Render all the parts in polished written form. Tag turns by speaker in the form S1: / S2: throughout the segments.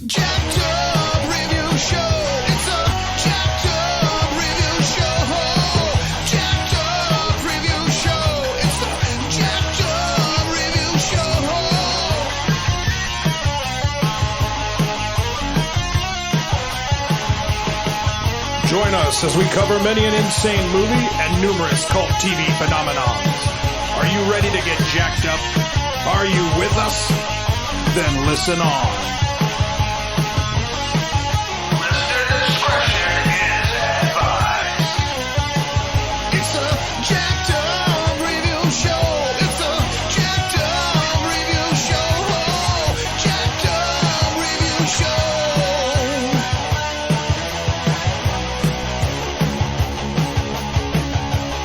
S1: jacked up review show. It's a jacked up review show. Jacked up review show. It's the jacked up review show.
S2: Join us as we cover many an insane movie and numerous cult TV phenomenons. Are you ready to get jacked up? Are you with us? Then listen on.
S1: Listener discretion is advised. It's a jacked up review show. It's a jacked up review show. Jacked up review show.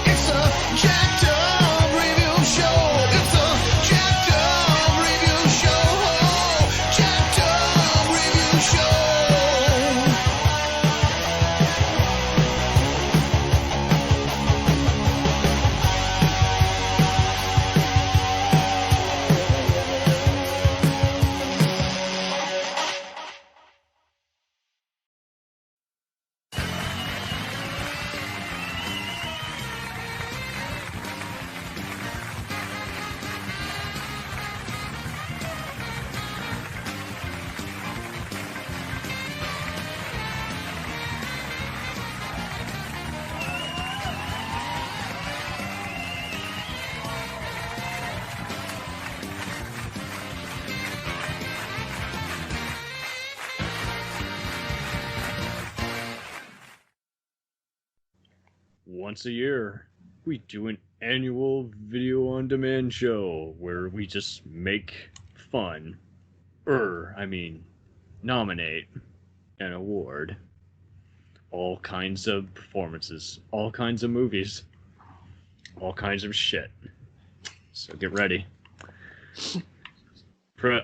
S1: It's a jacked up review show. It's a jacked up review show. Jacked up review show.
S3: Once a year, we do an annual video-on-demand show where we just make fun. Nominate an award. All kinds of performances, all kinds of movies, all kinds of shit. So get ready.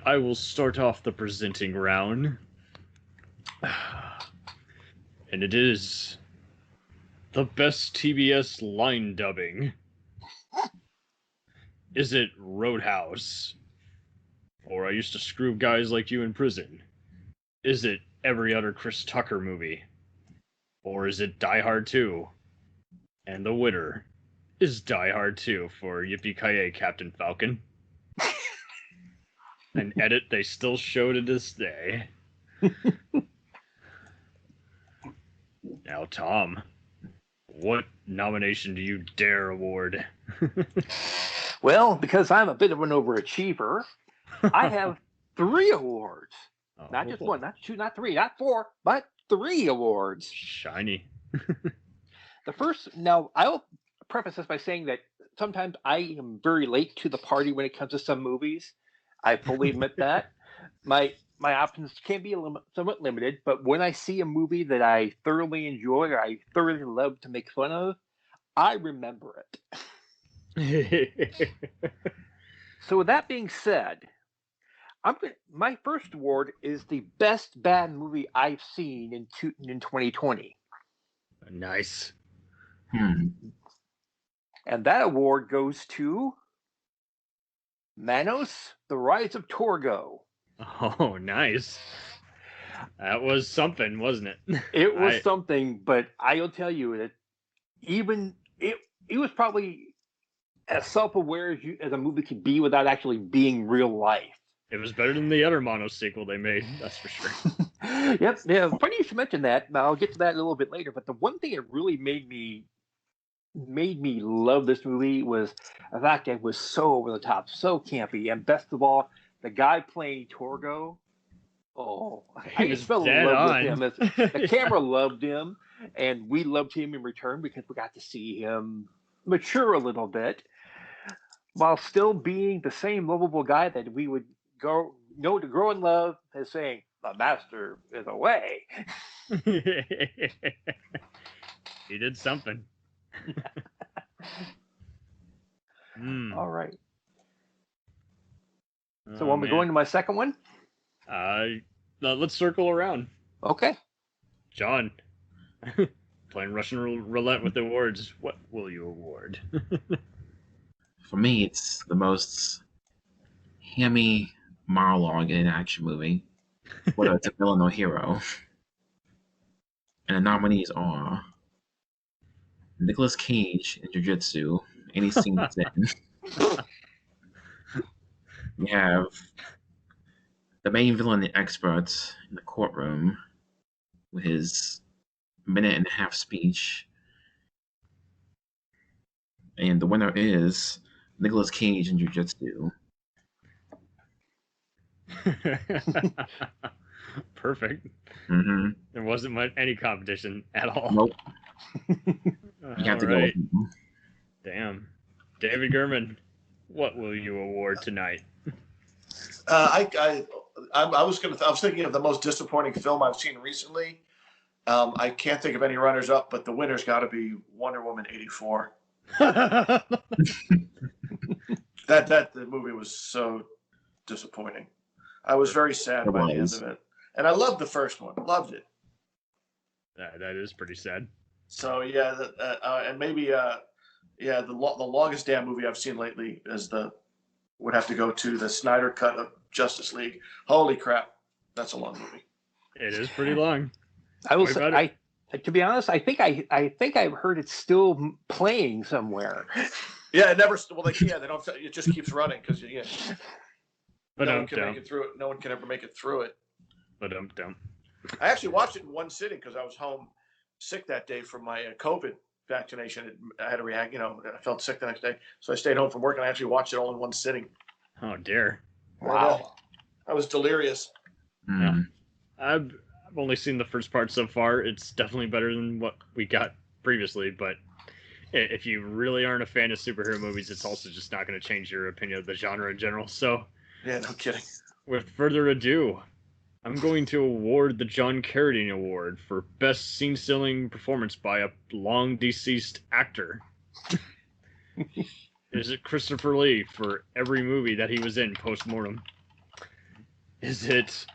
S3: I will start off the presenting round. And it is the best TBS line dubbing. Is it Roadhouse? Or I used to screw guys like you in prison? Is it every other Chris Tucker movie? Or is it Die Hard 2? And the winner is Die Hard 2 for Yippee-Ki-Yay, Captain Falcon. An edit they still show to this day. Now, Tom, what nomination do you dare award?
S4: Well, because I'm a bit of an overachiever, I have 3 awards.
S3: Oh,
S4: Not just 1, not 2, not 3, not 4, but 3 awards.
S3: Shiny.
S4: The first, now, I'll preface this by saying that sometimes I am very late to the party when it comes to some movies. I fully admit that. My options can be somewhat limited, but when I see a movie that I thoroughly enjoy or I thoroughly love to make fun of, I remember it. So with that being said, my first award is the best bad movie I've seen in 2020.
S3: Nice.
S4: And that award goes to Manos, The Rise of Torgo.
S3: Oh, nice. That was something, wasn't it?
S4: It was something, but I'll tell you that even it was probably as self-aware as a movie could be without actually being real life.
S3: It was better than the other Mono sequel they made, that's for sure.
S4: Yep. Yeah, funny you should mention that. I'll get to that a little bit later. But the one thing that really made me love this movie was the fact that it was so over the top, so campy, and best of all, the guy playing Torgo. Oh, I just fell in love with him. The camera loved him, and we loved him in return because we got to see him mature a little bit, while still being the same lovable guy that we would grow in love as saying, "The master is away."
S3: He did something.
S4: All right. So when we go into my second one?
S3: Let's circle around.
S4: Okay.
S3: John, playing Russian roulette with the awards. What will you award?
S5: For me, it's the most hammy monologue in an action movie. whether it's a villain or hero. And the nominees are Nicolas Cage in Jiu-Jitsu, any scene it's in. We have the main villain expert in the courtroom with his minute-and-a-half speech. And the winner is Nicolas Cage in Jiu-Jitsu.
S3: Perfect.
S5: Mm-hmm.
S3: There wasn't any competition at all.
S5: Nope. You have to go with
S3: Alright.
S5: him.
S3: Damn. David Gherman, what will you award tonight?
S6: I was thinking of the most disappointing film I've seen recently. I can't think of any runners up, but the winner's got to be Wonder Woman 84. That the movie was so disappointing. I was very sad by the end of it, and I loved the first one. Loved it.
S3: That is pretty sad.
S6: So yeah, and maybe the longest damn movie I've seen lately would have to go to the Snyder cut of Justice League. Holy crap, that's a long movie.
S3: It is pretty long.
S4: I will say, to be honest, I think I've heard it's still playing somewhere.
S6: Yeah, it never. Well, they don't. It just keeps running because
S3: But
S6: no one can make it through it. No one can ever make it through it.
S3: But
S6: I actually watched it in one sitting because I was home sick that day from my COVID vaccination. I had to react. I felt sick the next day, so I stayed home from work and I actually watched it all in one sitting.
S3: Oh dear.
S4: Wow.
S6: I was delirious.
S5: Mm.
S3: I've only seen the first part so far. It's definitely better than what we got previously, but if you really aren't a fan of superhero movies, it's also just not going to change your opinion of the genre in general. So,
S6: Yeah, no kidding.
S3: with further ado, I'm going to award the John Carradine Award for Best Scene-Stealing Performance by a long-deceased actor. Is it Christopher Lee for every movie that he was in post-mortem? Is it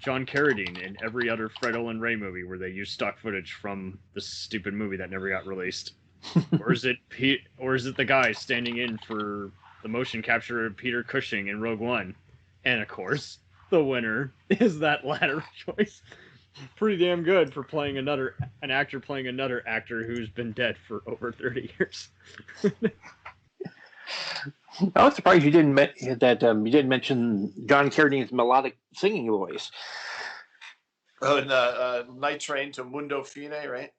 S3: John Carradine in every other Fred Olen Ray movie where they use stock footage from the stupid movie that never got released? Or is it the guy standing in for the motion capture of Peter Cushing in Rogue One? And of course, the winner is that latter choice. Pretty damn good for playing an actor playing another actor who's been dead for over 30 years.
S4: I was surprised you didn't mention John Carradine's melodic singing voice.
S6: Oh, and Night Train to Mundo Fine, right?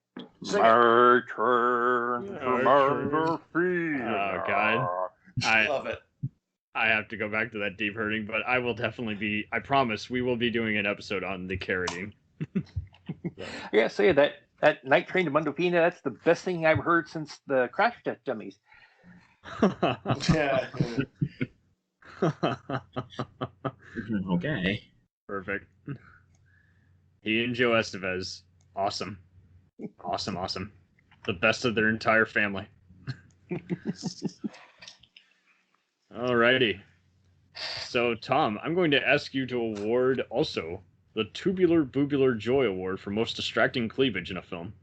S6: Sing it.
S4: My turn for Mundo Fine.
S3: Oh God,
S6: I love it.
S3: I have to go back to that deep hurting, but I will definitely I promise we will be doing an episode on the Carradine.
S4: Yeah, say that Night Train to Mundo Fine, that's the best thing I've heard since the Crash Test Dummies.
S6: Yeah.
S5: Okay.
S3: Perfect. He and Joe Estevez, awesome. Awesome. The best of their entire family. Alrighty. So, Tom, I'm going to ask you to award also the Tubular Boobular Joy Award for Most Distracting Cleavage in a Film.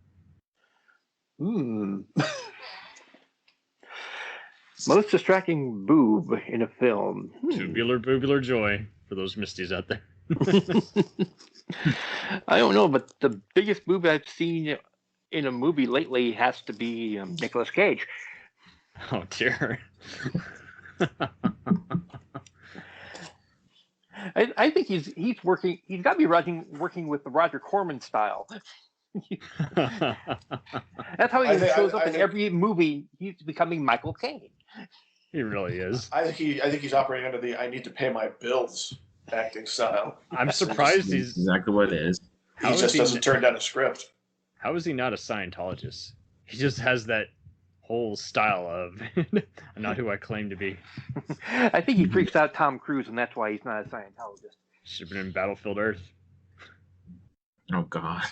S4: Most distracting boob in a film.
S3: Tubular Boobular Joy for those Misties out there.
S4: I don't know, but the biggest boob I've seen in a movie lately has to be Nicolas Cage.
S3: Oh, dear.
S4: I think he's working. He's got to be working with the Roger Corman style. That's how he shows up in every movie. He's becoming Michael Caine.
S3: He really is.
S6: I think he's operating under the "I need to pay my bills" acting style.
S3: I'm surprised he's
S5: exactly what it is.
S6: He just doesn't turn down a script.
S3: How is he not a Scientologist? He just has that whole style of I'm not who I claim to be.
S4: I think he freaks out Tom Cruise, and that's why he's not a Scientologist.
S3: Should have been in Battlefield Earth.
S5: Oh God.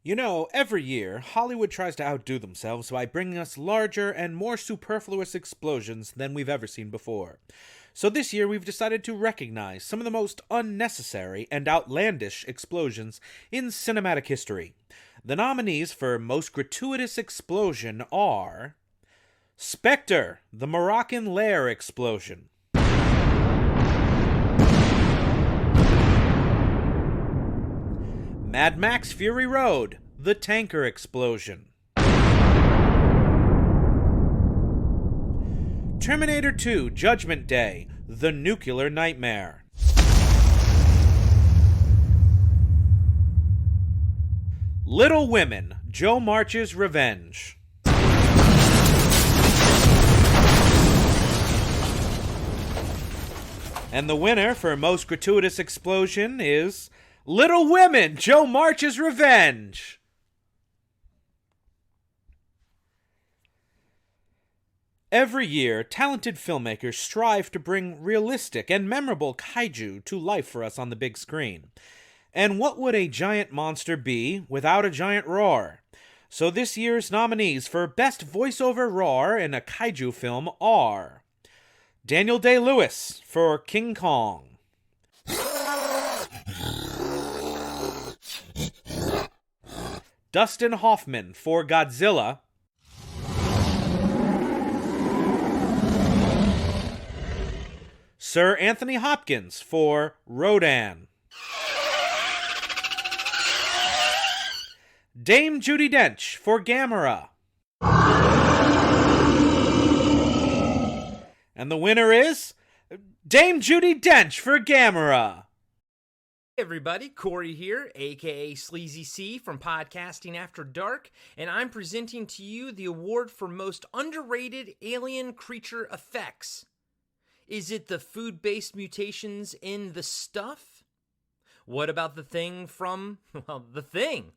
S7: You know, every year, Hollywood tries to outdo themselves by bringing us larger and more superfluous explosions than we've ever seen before. So this year, we've decided to recognize some of the most unnecessary and outlandish explosions in cinematic history. The nominees for Most Gratuitous Explosion are Spectre, the Moroccan lair explosion. Mad Max Fury Road, the tanker explosion. Terminator 2 Judgment Day, the nuclear nightmare. Little Women, Joe March's revenge. And the winner for most gratuitous explosion is Little Women, Joe March's revenge. Every year, talented filmmakers strive to bring realistic and memorable kaiju to life for us on the big screen. And what would a giant monster be without a giant roar? So this year's nominees for Best Voiceover Roar in a Kaiju Film are Daniel Day-Lewis for King Kong, Dustin Hoffman for Godzilla, Sir Anthony Hopkins for Rodan, Dame Judi Dench for Gamera. And the winner is Dame Judi Dench for Gamera.
S8: Hey everybody, Corey here, aka Sleazy C from Podcasting After Dark, and I'm presenting to you the award for most underrated alien creature effects. Is it the food-based mutations in The Stuff? What about the thing from, well, The Thing?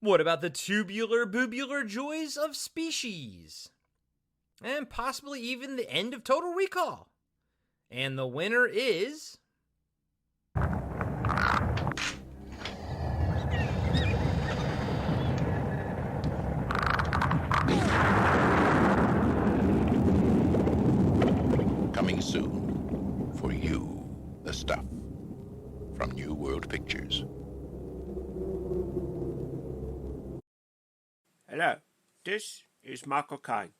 S8: What about the tubular-boobular joys of Species? And possibly even the end of Total Recall. And the winner is...
S9: Coming soon for you, The Stuff, from New World Pictures.
S10: Hello, this is Michael Caine,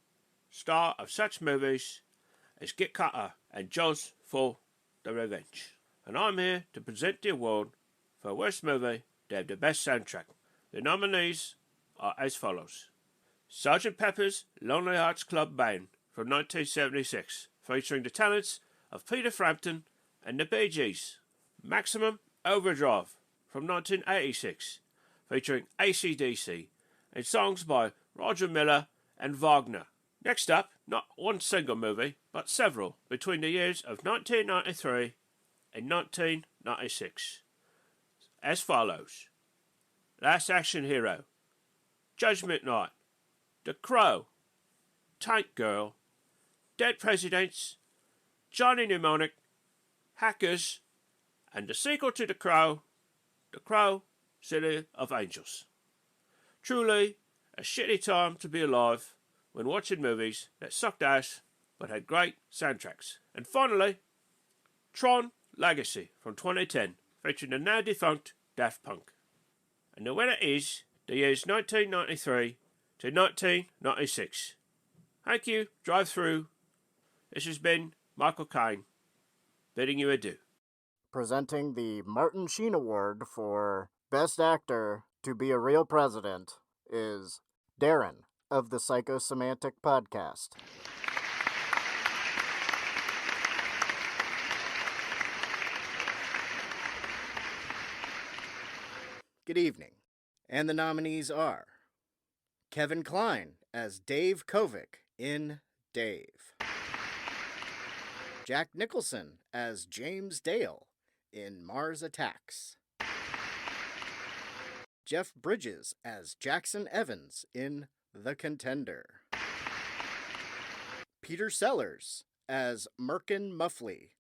S10: star of such movies as Get Cutter and Jaws for the Revenge. And I'm here to present the award for Worst Movie to have the best soundtrack. The nominees are as follows. Sgt. Pepper's Lonely Hearts Club Band from 1976, featuring the talents of Peter Frampton and the Bee Gees. Maximum Overdrive from 1986, featuring AC/DC and songs by Roger Miller and Wagner. Next up, not one single movie, but several between the years of 1993 and 1996. As follows. Last Action Hero, Judgment Night, The Crow, Tank Girl, Dead Presidents, Johnny Mnemonic, Hackers, and the sequel to The Crow, City of Angels. Truly a shitty time to be alive when watching movies that sucked ass but had great soundtracks. And finally, Tron Legacy from 2010, featuring the now defunct Daft Punk. And the winner is the years 1993 to 1996. Thank you, Drive Through. This has been Michael Caine, bidding you adieu.
S11: Presenting the Martin Sheen Award for Best Actor to be a Real President is Daeron of the Psychosemantic Podcast. Good evening. And the nominees are Kevin Kline as Dave Kovic in Dave, Jack Nicholson as James Dale in Mars Attacks, Jeff Bridges as Jackson Evans in The Contender, Peter Sellers as Merkin Muffley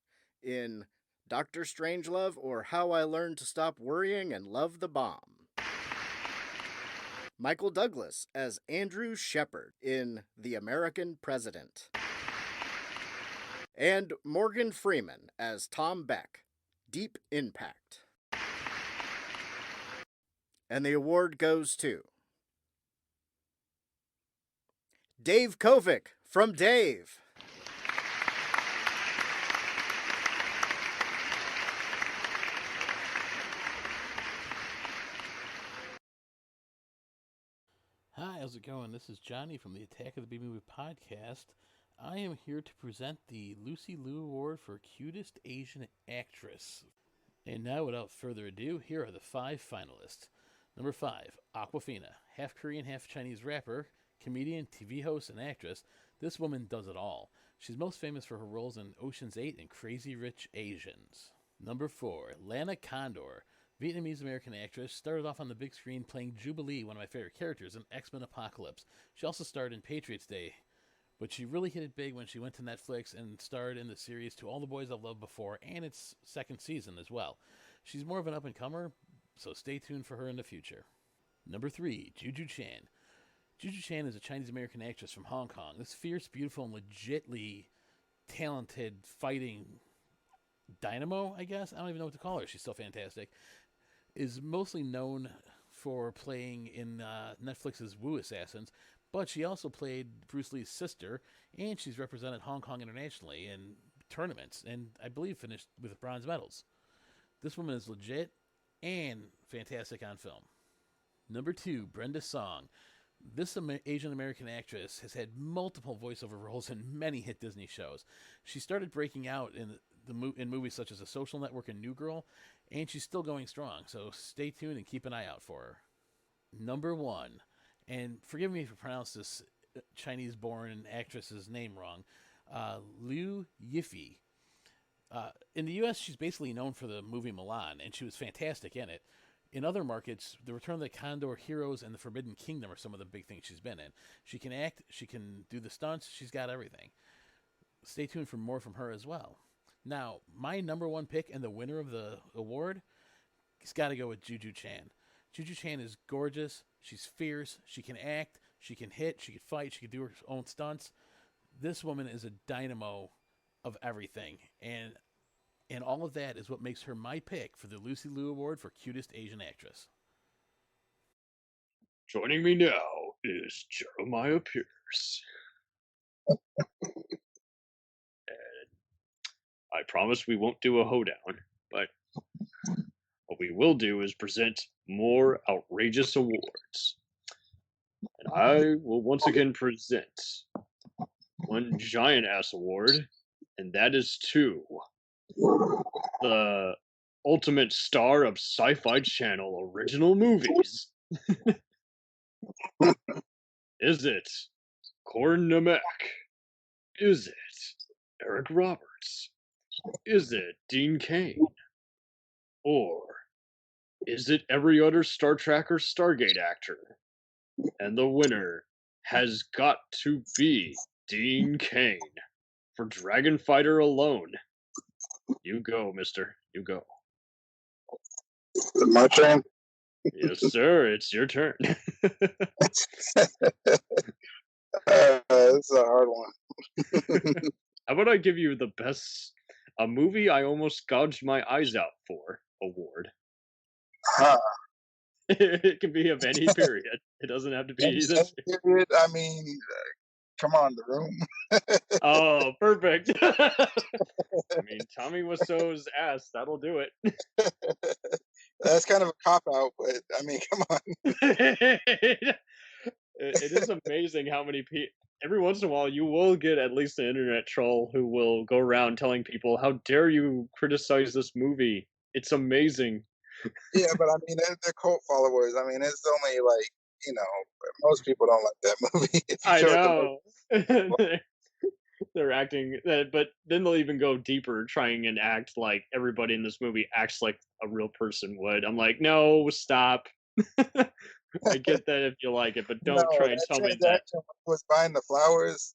S11: in Dr. Strangelove or How I Learned to Stop Worrying and Love the Bomb, Michael Douglas as Andrew Shepard in The American President, and Morgan Freeman as Tom Beck, Deep Impact. And the award goes to Dave Kovic from Dave.
S12: Hi, how's it going? This is Johnny from the Attack of the B-Movie podcast. I am here to present the Lucy Liu Award for Cutest Asian Actress. And now, without further ado, here are the 5 finalists. Number 5, Awkwafina, half Korean, half Chinese rapper, comedian, TV host, and actress. This woman does it all. She's most famous for her roles in Ocean's 8 and Crazy Rich Asians. Number 4, Lana Condor, Vietnamese-American actress, started off on the big screen playing Jubilee, one of my favorite characters in X-Men Apocalypse. She also starred in Patriots Day, but she really hit it big when she went to Netflix and starred in the series To All the Boys I've Loved Before and its second season as well. She's more of an up-and-comer, so stay tuned for her in the future. Number 3, Juju Chan. Juju Chan is a Chinese-American actress from Hong Kong. This fierce, beautiful, and legitly talented fighting dynamo, I guess? I don't even know what to call her. She's so fantastic. Is mostly known for playing in Netflix's Wu Assassins, but she also played Bruce Lee's sister, and she's represented Hong Kong internationally in tournaments, and I believe finished with bronze medals. This woman is legit and fantastic on film. Number 2, Brenda Song. This Asian American actress has had multiple voiceover roles in many hit Disney shows. She started breaking out in movies such as The Social Network and New Girl, and she's still going strong, so stay tuned and keep an eye out for her. Number 1, and forgive me if I pronounce this Chinese-born actress's name wrong, Liu Yifei. In the U.S., she's basically known for the movie Milan, and she was fantastic in it. In other markets, The Return of the Condor Heroes and The Forbidden Kingdom are some of the big things she's been in. She can act, she can do the stunts, she's got everything. Stay tuned for more from her as well. Now, my number 1 pick and the winner of the award has got to go with Juju Chan. Juju Chan is gorgeous, she's fierce, she can act, she can hit, she can fight, she can do her own stunts. This woman is a dynamo of everything, and all of that is what makes her my pick for the Lucy Liu Award for Cutest Asian Actress.
S3: Joining me now is Jeramiah Pierce. I promise we won't do a hoedown, but what we will do is present more outrageous awards. And I will once again present one giant-ass award, and that is to the ultimate star of Sci-Fi Channel original movies. Is it Corn Namek? Is it Eric Roberts? Is it Dean Cain? Or is it every other Star Trek or Stargate actor? And the winner has got to be Dean Cain for Dragon Fighter alone. You go, mister. You go.
S13: My turn?
S3: Yes, sir. It's your turn.
S13: This is a hard one.
S3: How about I give you the best, a movie I almost gouged my eyes out for award?
S13: Huh.
S3: It can be of any period. It doesn't have to be this.
S13: Period, I mean, come on, The Room.
S3: Oh, perfect. I mean, Tommy Wiseau's ass, that'll do it.
S13: That's kind of a cop-out, but, I mean, come on.
S3: It is amazing how many people, every once in a while, you will get at least an internet troll who will go around telling people, how dare you criticize this movie? It's amazing.
S13: Yeah, but I mean, they're cult followers. I mean, it's only like, you know, most people don't like that movie. If you
S3: I
S13: show it to
S3: know. They're acting, but then they'll even go deeper, trying and act like everybody in this movie acts like a real person would. I'm like, no, stop. I get that if you like it, but don't try and tell me that.
S13: transaction was buying the flowers.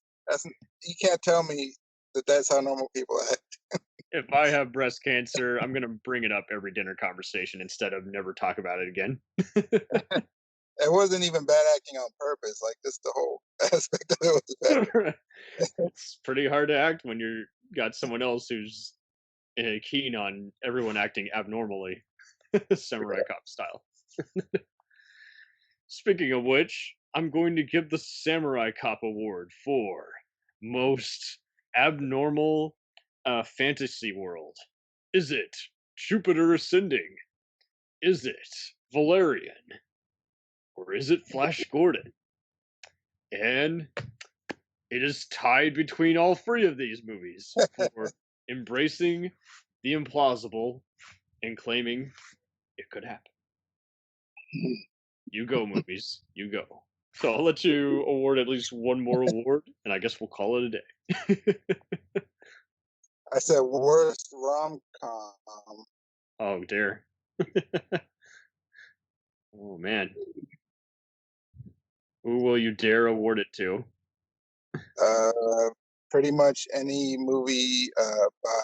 S13: You can't tell me that that's how normal people act.
S3: If I have breast cancer, I'm gonna bring it up every dinner conversation instead of never talk about it again.
S13: It wasn't even bad acting on purpose. Like, just the whole aspect of it was bad.
S3: It's pretty hard to act when you got someone else who's keen on everyone acting abnormally, samurai cop style. Speaking of which, I'm going to give the Samurai Cop Award for most abnormal fantasy world? Is it Jupiter ascending? Is it Valerian? Or is it Flash Gordon? And it is tied between all three of these movies for embracing the implausible and claiming it could happen. You go, movies. You go. So I'll let you award at least one more award, and I guess we'll call it a day.
S13: I said worst rom-com.
S3: Oh, dear. Oh, man. Who will you dare award it to?
S13: Pretty much any movie by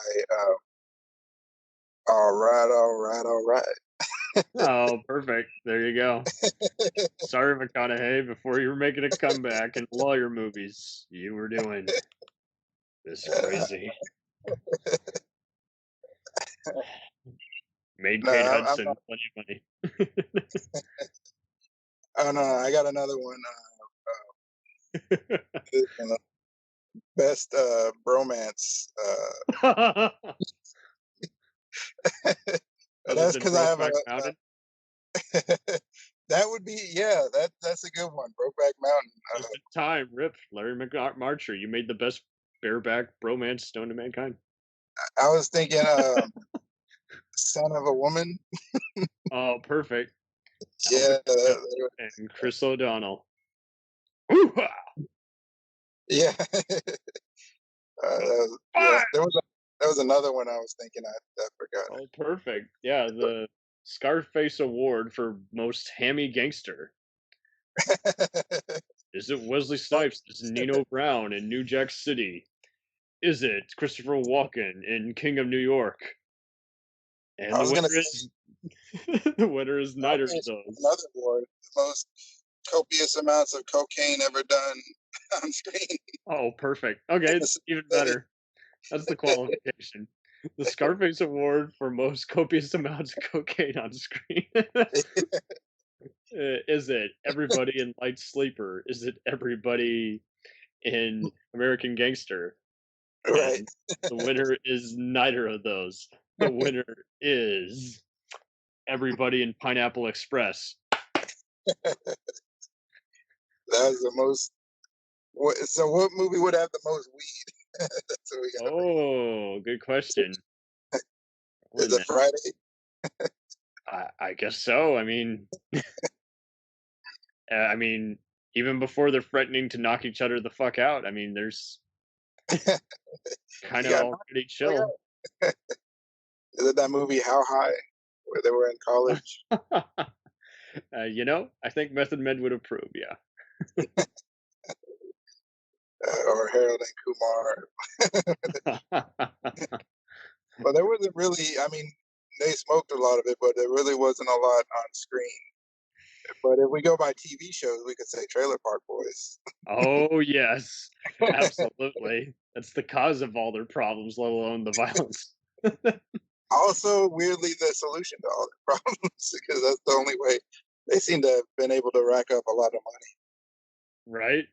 S13: all right.
S3: Oh, perfect. There you go. Sorry, McConaughey, before you were making a comeback in lawyer movies, you were doing this crazy. Made
S13: No,
S3: Kate
S13: I'm
S3: Hudson
S13: not.
S3: plenty of money.
S13: Oh no, I got another one. Best bromance. That's because I have
S3: Mountain?
S13: That would be that's a good one. Brokeback Mountain.
S3: Just in time, Rip. Larry Marcher, you made the best bareback bromance known to mankind.
S13: I was thinking Son of a Woman.
S3: Oh, perfect.
S13: Yeah.
S3: And Chris O'Donnell. Woo-ha!
S13: Yeah. There was another one I was thinking I forgot.
S3: Oh, perfect. Yeah, the Scarface Award for most hammy gangster. Is it Wesley Snipes as Nino Brown in New Jack City? Is it Christopher Walken in King of New York? And
S13: I was
S3: the
S13: gonna
S3: winner is the winner is neither of those.
S13: Another award, the most copious amounts of cocaine ever done on screen.
S3: Oh, perfect. Okay, it's even better. That's the qualification. The Scarface Award for most copious amounts of cocaine on screen. Is it Everybody in Light Sleeper? Is it Everybody in American Gangster?
S13: Right.
S3: And the winner is neither of those. The winner is Everybody in Pineapple Express.
S13: That was the most. So, what movie would have the most weed? That's what we got.
S3: Oh, good question.
S13: Is it Friday?
S3: I guess so. I mean, even before they're threatening to knock each other the fuck out, I mean, there's kind of already chill.
S13: Is it that movie How High, where they were in college?
S3: I think Method Men would approve. Yeah.
S13: Or Harold and Kumar. But there wasn't really. I mean, they smoked a lot of it, but there really wasn't a lot on screen. But if we go by TV shows, we could say Trailer Park Boys.
S3: Oh yes, absolutely. That's the cause of all their problems, let alone the violence.
S13: Also, weirdly, the solution to all their problems, because that's the only way they seem to have been able to rack up a lot of money.
S3: Right?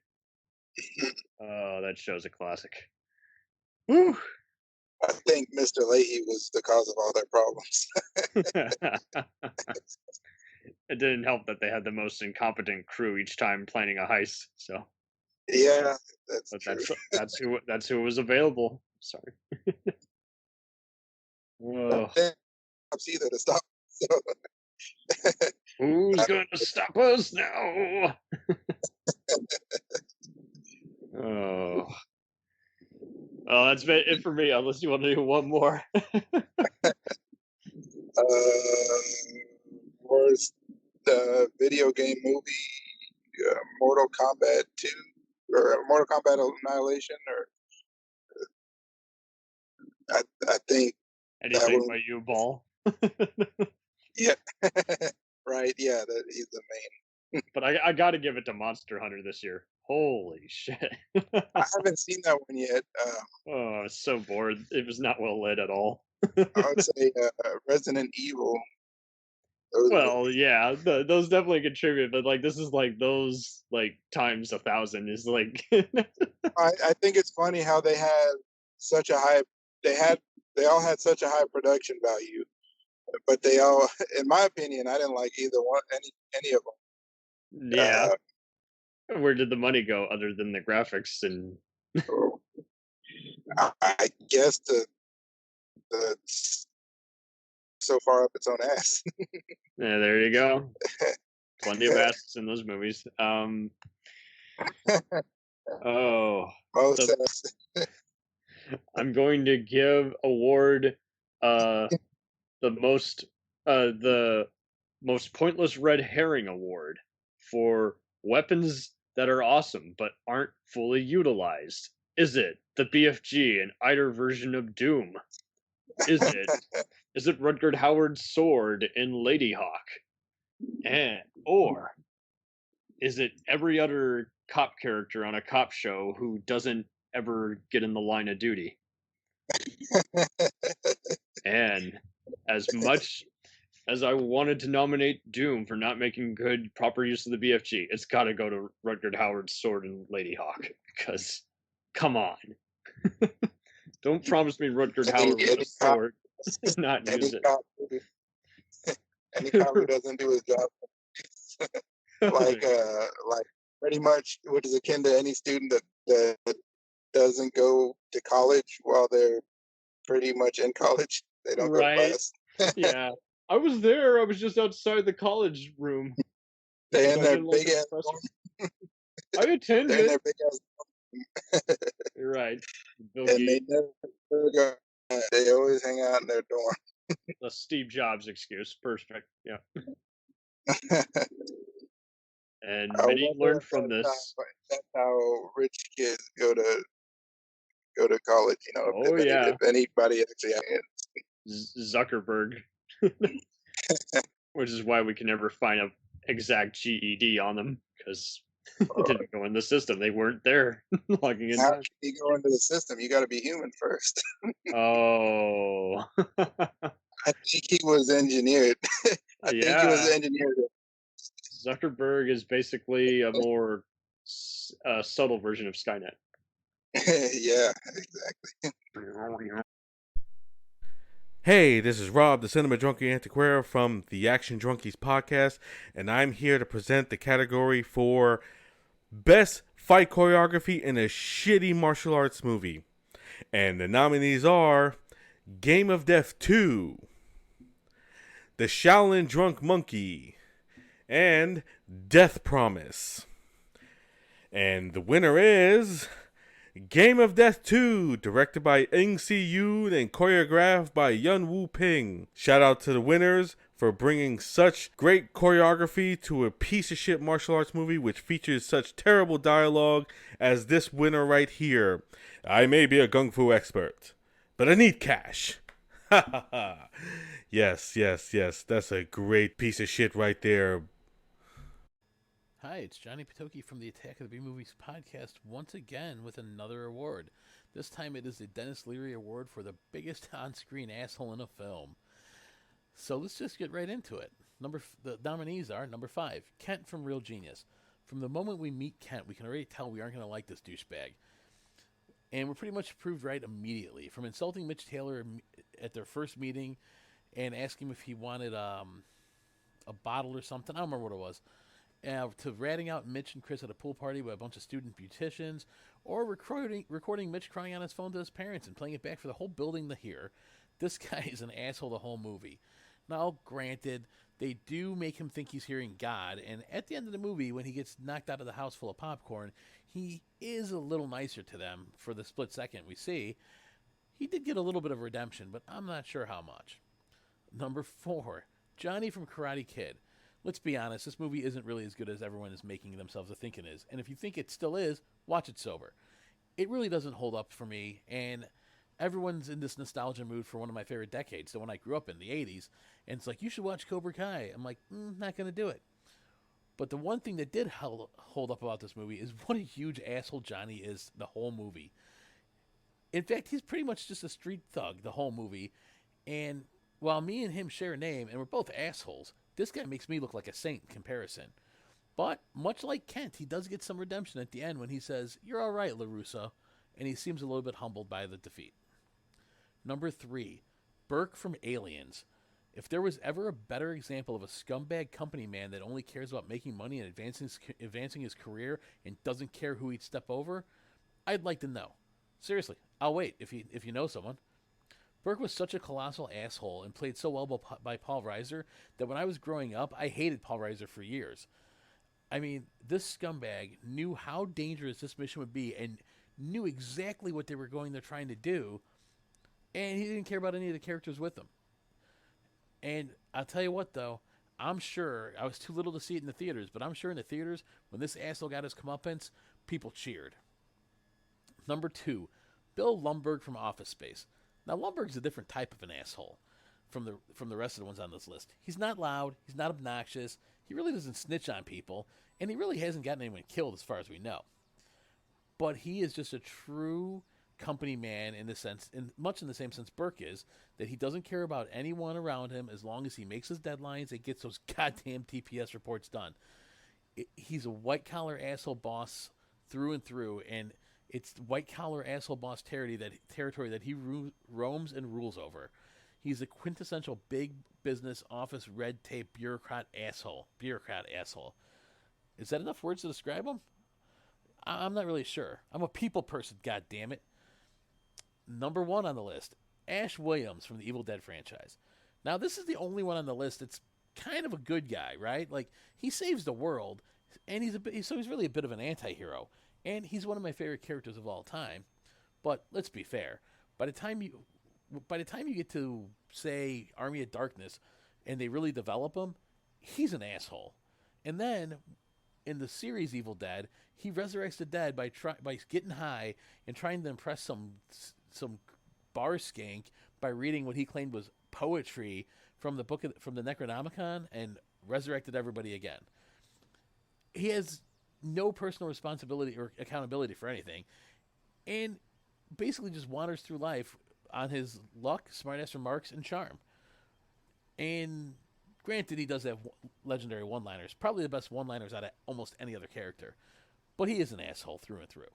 S3: Oh, that show's a classic. Whew.
S13: I think Mr. Leahy was the cause of all their problems.
S3: It didn't help that they had the most incompetent crew each time planning a heist. So
S13: yeah, that's true.
S3: that's who was available. Sorry. Whoa.
S13: Either to stop. So.
S3: Who's gonna stop us now? Oh. Oh, that's it for me. Unless you want to do one more.
S13: Worst video game movie, Mortal Kombat 2 or Mortal Kombat Annihilation, or I think
S3: anything by you, Ball.
S13: Yeah, right. Yeah, he's the main.
S3: But I got to give it to Monster Hunter this year. Holy shit!
S13: I haven't seen that one yet.
S3: Oh, I was so bored. It was not well lit at all.
S13: I would say Resident Evil.
S3: Well, yeah, those definitely contribute, but like this is like those like times 1,000 is like.
S13: I think it's funny how they had such a high. They all had such a high production value, but they all, in my opinion, I didn't like either one, any of them.
S3: Yeah. Where did the money go other than the graphics and?
S13: I guess the so far up its own ass.
S3: Yeah, there you go. Plenty of asses in those movies. Oh, I'm going to give award the most pointless red herring award for weapons that are awesome but aren't fully utilized. Is it the BFG, an either version of Doom? Is it Rutger Hauer's sword in Ladyhawk? Or is it every other cop character on a cop show who doesn't ever get in the line of duty? And as much as I wanted to nominate Doom for not making good proper use of the BFG, it's got to go to Rutger Hauer's sword in Ladyhawk, because come on. Don't promise me Rutger Hauer with a sword and not use it.
S13: Any cop who doesn't do his job, like pretty much what is akin to any student that doesn't go to college while they're pretty much in college. They don't go to class.
S3: Yeah. I was there. I was just outside the college room.
S13: They in their big ass.
S3: I attended.
S13: They're in their big ass.
S3: You're right.
S13: And they never go. They always hang out in their dorm.
S3: The Steve Jobs excuse. Perfect. Yeah. And many learned from this.
S13: That's how rich kids go to college. You know, if anybody actually
S3: Zuckerberg, which is why we can never find an exact GED on them, because they didn't go in the system. They weren't there logging in.
S13: How can you go into the system? You got to be human first.
S3: Oh.
S13: I think he was engineered. I think he was engineered.
S3: Zuckerberg is basically a more subtle version of Skynet.
S13: Yeah, exactly.
S7: Hey, this is Robb, the Cinema Drunkie Antequera from the Action Drunkies podcast, and I'm here to present the category for Best Fight Choreography in a Shitty Martial Arts Movie. And the nominees are Game of Death 2, The Shaolin Drunk Monkey, and Death Promise. And the winner is Game of Death 2, directed by Ng Si Yoon and choreographed by Yun Woo Ping. Shout out to the winners for bringing such great choreography to a piece of shit martial arts movie which features such terrible dialogue as this winner right here. I may be a gung fu expert, but I need cash. Ha ha ha. Yes, that's a great piece of shit right there.
S12: Hi, it's Johnny Potoky from the Attack of the B-Movies podcast once again with another award. This time it is the Dennis Leary Award for the biggest on-screen asshole in a film. So let's just get right into it. The nominees are number 5, Kent from Real Genius. From the moment we meet Kent, we can already tell we aren't going to like this douchebag. And we're pretty much proved right immediately. From insulting Mitch Taylor at their first meeting and asking him if he wanted a bottle or something. I don't remember what it was. To ratting out Mitch and Chris at a pool party with a bunch of student beauticians, or recording Mitch crying on his phone to his parents and playing it back for the whole building to hear. This guy is an asshole the whole movie. Now, granted, they do make him think he's hearing God, and at the end of the movie, when he gets knocked out of the house full of popcorn, he is a little nicer to them for the split second we see. He did get a little bit of redemption, but I'm not sure how much. Number 4, Johnny from Karate Kid. Let's be honest, this movie isn't really as good as everyone is making themselves think it is. And if you think it still is, watch it sober. It really doesn't hold up for me, and everyone's in this nostalgia mood for one of my favorite decades, the one I grew up in, the 80s. And it's like, you should watch Cobra Kai. I'm like, not going to do it. But the one thing that did hold up about this movie is what a huge asshole Johnny is the whole movie. In fact, he's pretty much just a street thug the whole movie. And while me and him share a name, and we're both assholes, This guy makes me look like a saint in comparison. But much like Kent, he does get some redemption at the end when he says, "You're all right, LaRusso," and he seems a little bit humbled by the defeat. Number 3, Burke from Aliens. If there was ever a better example of a scumbag company man that only cares about making money and advancing his career and doesn't care who he'd step over, I'd like to know. Seriously, I'll wait if you know someone. Burke was such a colossal asshole and played so well by Paul Reiser that when I was growing up, I hated Paul Reiser for years. I mean, this scumbag knew how dangerous this mission would be and knew exactly what they were trying to do, and he didn't care about any of the characters with them. And I'll tell you what, though, I'm sure, I was too little to see it in the theaters, but I'm sure in the theaters, when this asshole got his comeuppance, people cheered. Number 2, Bill Lumbergh from Office Space. Now, Lumbergh's a different type of an asshole from the rest of the ones on this list. He's not loud, he's not obnoxious, he really doesn't snitch on people, and he really hasn't gotten anyone killed as far as we know. But he is just a true company man much in the same sense Burke is, that he doesn't care about anyone around him as long as he makes his deadlines and gets those goddamn TPS reports done. He's a white-collar asshole boss through and through, and it's white-collar asshole boss territory that he roams and rules over. He's a quintessential big business office red tape bureaucrat asshole. Is that enough words to describe him? I'm not really sure. I'm a people person, goddammit. Number 1 on the list, Ash Williams from the Evil Dead franchise. Now, this is the only one on the list that's kind of a good guy, right? Like, he saves the world, and he's really a bit of an anti-hero, and he's one of my favorite characters of all time. But let's be fair. By the time you get to, say, Army of Darkness, and they really develop him, he's an asshole. And then in the series Evil Dead, he resurrects the dead by getting high and trying to impress some bar skank by reading what he claimed was poetry from the Necronomicon and resurrected everybody again. He has no personal responsibility or accountability for anything, and basically just wanders through life on his luck, smartass remarks, and charm. And granted, he does have legendary one-liners, probably the best one-liners out of almost any other character, but he is an asshole through and through.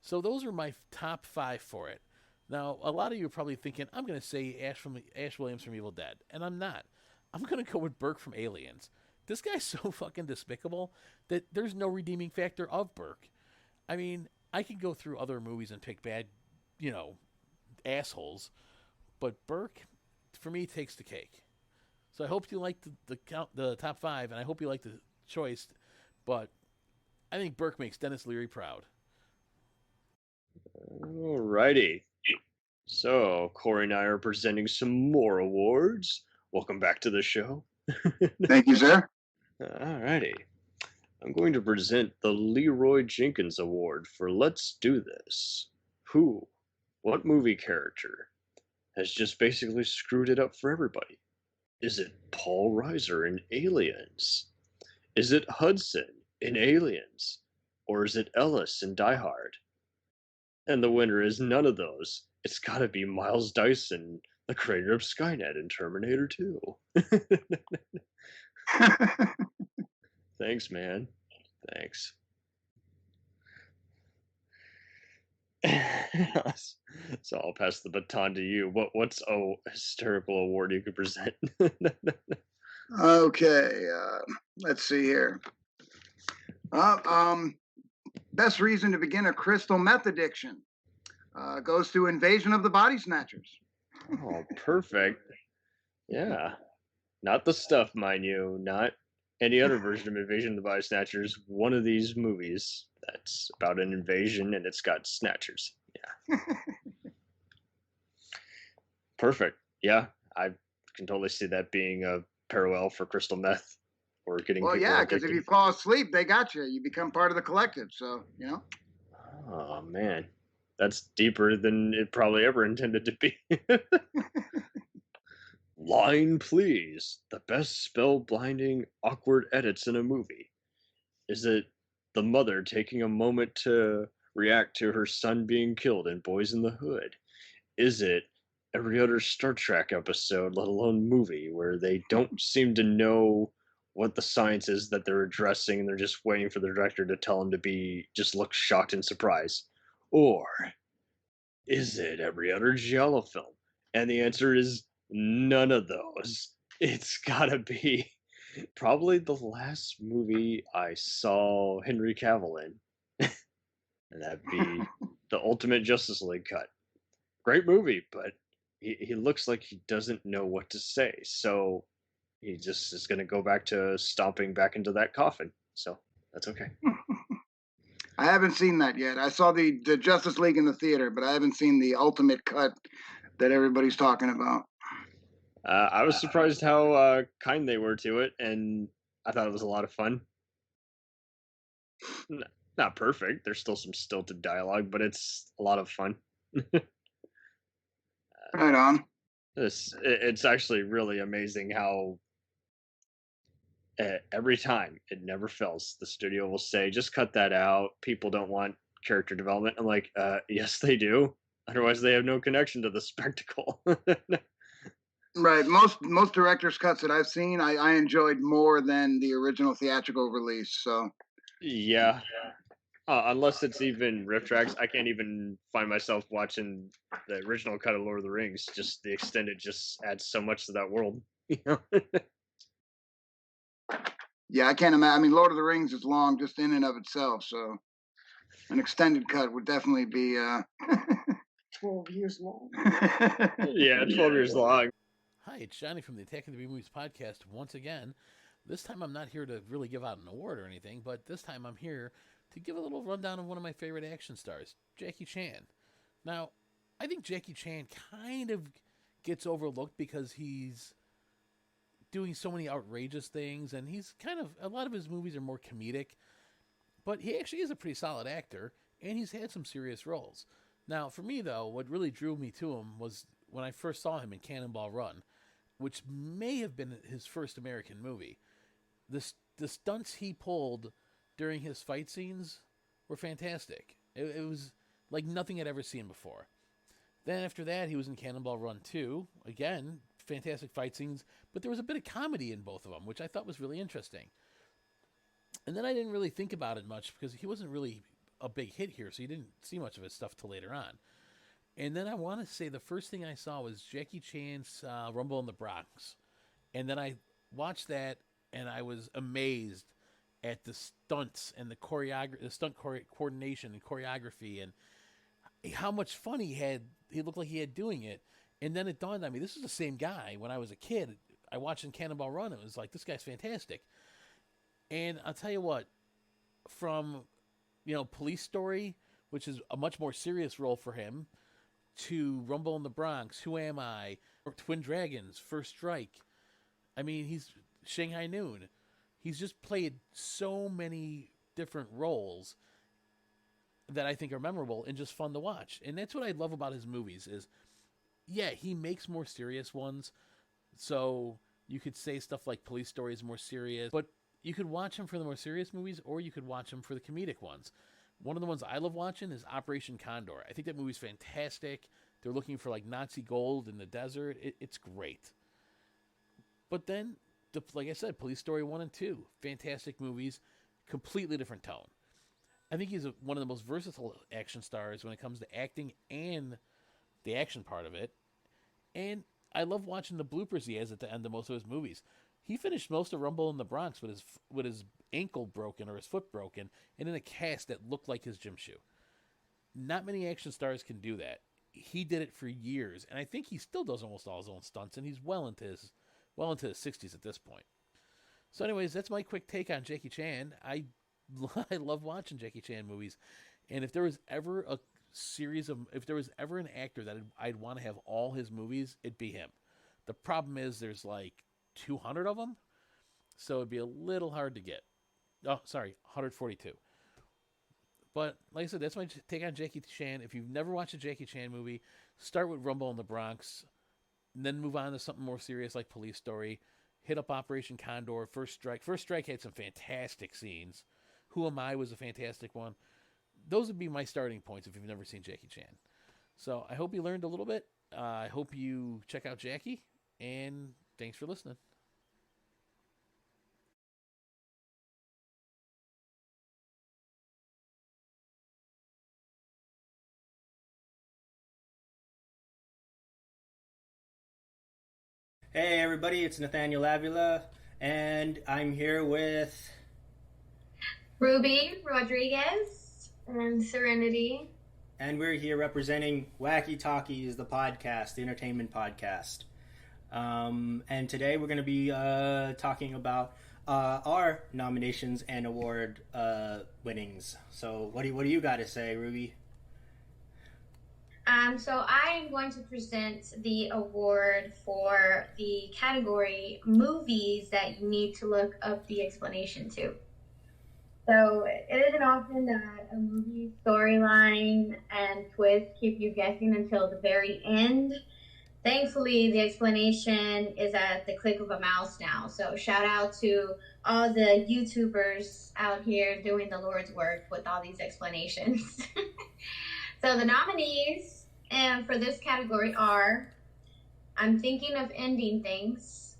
S12: So those are my top 5 for it. Now, a lot of you are probably thinking, I'm going to say Ash Williams from Evil Dead, and I'm not. I'm going to go with Burke from Aliens. This guy's so fucking despicable that there's no redeeming factor of Burke. I mean, I could go through other movies and pick bad, assholes, but Burke, for me, takes the cake. So I hope you like the top 5, and I hope you like the choice, but I think Burke makes Dennis Leary proud.
S3: Alrighty. So, Corey and I are presenting some more awards. Welcome back to the show.
S14: Thank you, sir.
S3: Alrighty. I'm going to present the Leroy Jenkins Award for Let's Do This. What movie character has just basically screwed it up for everybody? Is it Paul Reiser in Aliens? Is it Hudson in Aliens? Or is it Ellis in Die Hard? And the winner is none of those. It's gotta be Miles Dyson, the creator of Skynet in Terminator 2. Thanks, man. Thanks. So I'll pass the baton to you. What's a hysterical award you could present?
S14: Okay, let's see here. Best reason to begin a crystal meth addiction goes to Invasion of the Body Snatchers.
S3: Oh, perfect. Yeah. Not the stuff, mind you. Not any other version of Invasion of the Body Snatchers. One of these movies that's about an invasion and it's got snatchers. Yeah. Perfect. Yeah. I can totally see that being a parallel for crystal meth or getting
S14: Well,
S3: people
S14: yeah, because if
S3: addicted.
S14: you fall asleep, they got you. You become part of the collective. So,
S3: Oh, man. That's deeper than it probably ever intended to be. Line, please. The best spell-blinding, awkward edits in a movie. Is it the mother taking a moment to react to her son being killed in Boys in the Hood? Is it every other Star Trek episode, let alone movie, where they don't seem to know what the science is that they're addressing, and they're just waiting for the director to tell them to just look shocked and surprised. Or is it every other Giallo film? And the answer is none of those. It's gotta be probably the last movie I saw Henry Cavill in, and that'd be the Ultimate Justice League cut. Great movie, but he looks like he doesn't know what to say, so he just is going to go back to stomping back into that coffin. So that's okay.
S14: I haven't seen that yet. I saw the Justice League in the theater, but I haven't seen the ultimate cut that everybody's talking about.
S3: I was surprised how kind they were to it, and I thought it was a lot of fun. Not perfect. There's still some stilted dialogue, but it's a lot of fun.
S14: Right on.
S3: It's actually really amazing how every time it never fails. The studio will say, "Just cut that out. People don't want character development." I'm like, yes, they do. Otherwise, they have no connection to the spectacle.
S14: Right. Most director's cuts that I've seen, I enjoyed more than the original theatrical release. So.
S3: Yeah. Unless it's even riff tracks, I can't even find myself watching the original cut of Lord of the Rings. Just the extended just adds so much to that world.
S14: Yeah, I can't imagine. I mean, Lord of the Rings is long just in and of itself, so an extended cut would definitely be
S6: 12 years long.
S3: Yeah, 12 years long.
S12: Hi, it's Johnny from the Attack of the B Movies podcast once again. This time I'm not here to really give out an award or anything, but this time I'm here to give a little rundown of one of my favorite action stars, Jackie Chan. Now, I think Jackie Chan kind of gets overlooked because he's doing so many outrageous things, and he's kind of, a lot of his movies are more comedic, but he actually is a pretty solid actor, and he's had some serious roles. Now, for me, though, what really drew me to him was when I first saw him in Cannonball Run, which may have been his first American movie. The stunts he pulled during his fight scenes were fantastic. It was like nothing I'd ever seen before. Then after that, he was in Cannonball Run 2. Again, fantastic fight scenes, but there was a bit of comedy in both of them, which I thought was really interesting. And then I didn't really think about it much because he wasn't really a big hit here, so you didn't see much of his stuff till later on. And then I want to say the first thing I saw was Jackie Chan's Rumble in the Bronx. And then I watched that, and I was amazed at the stunts and the stunt coordination and choreography, and how much fun he had. He looked like he had doing it. And then it dawned on me, this is the same guy when I was a kid. I watched in Cannonball Run. It was like, this guy's fantastic. And I'll tell you what, from, Police Story, which is a much more serious role for him, to Rumble in the Bronx, Who Am I, or Twin Dragons, First Strike. I mean, he's Shanghai Noon. He's just played so many different roles that I think are memorable and just fun to watch. And that's what I love about his movies is, yeah, he makes more serious ones. So you could say stuff like Police Story is more serious, but you could watch him for the more serious movies, or you could watch him for the comedic ones. One of the ones I love watching is Operation Condor. I think that movie's fantastic. They're looking for like Nazi gold in the desert. It's great. But then, like I said, Police Story 1 and 2, fantastic movies, completely different tone. I think he's one of the most versatile action stars when it comes to acting and the action part of it. And I love watching the bloopers he has at the end of most of his movies. He finished most of Rumble in the Bronx with his ankle broken or his foot broken and in a cast that looked like his gym shoe. Not many action stars can do that. He did it for years, and I think he still does almost all his own stunts, and he's well into his 60s at this point. So anyways, that's my quick take on Jackie Chan. I love watching Jackie Chan movies, and if there was ever an actor that I'd want to have all his movies, it'd be him. The problem is there's like 200 of them, so it'd be a little hard to get. Oh, sorry, 142. But like I said, that's my take on Jackie Chan. If you've never watched a Jackie Chan movie, start with Rumble in the Bronx, and then move on to something more serious like Police Story. Hit up Operation Condor, First Strike. First Strike had some fantastic scenes. Who Am I was a fantastic one. Those would be my starting points if you've never seen Jackie Chan. So I hope you learned a little bit, I hope you check out Jackie, and thanks for listening.
S15: Hey everybody, it's Nathaniel Avila, and I'm here with
S16: Ruby Rodriguez and Serenity.
S15: And we're here representing Wacky Talkies, the podcast, the entertainment podcast. And today we're going to be talking about our nominations and award winnings. So what do you got to say, Ruby?
S16: So I'm going to present the award for the category movies that you need to look up the explanation to. So it isn't often that a movie storyline and twist keep you guessing until the very end. Thankfully, the explanation is at the click of a mouse now. So shout out to all the YouTubers out here doing the Lord's work with all these explanations. So the nominees for this category are I'm Thinking of Ending Things,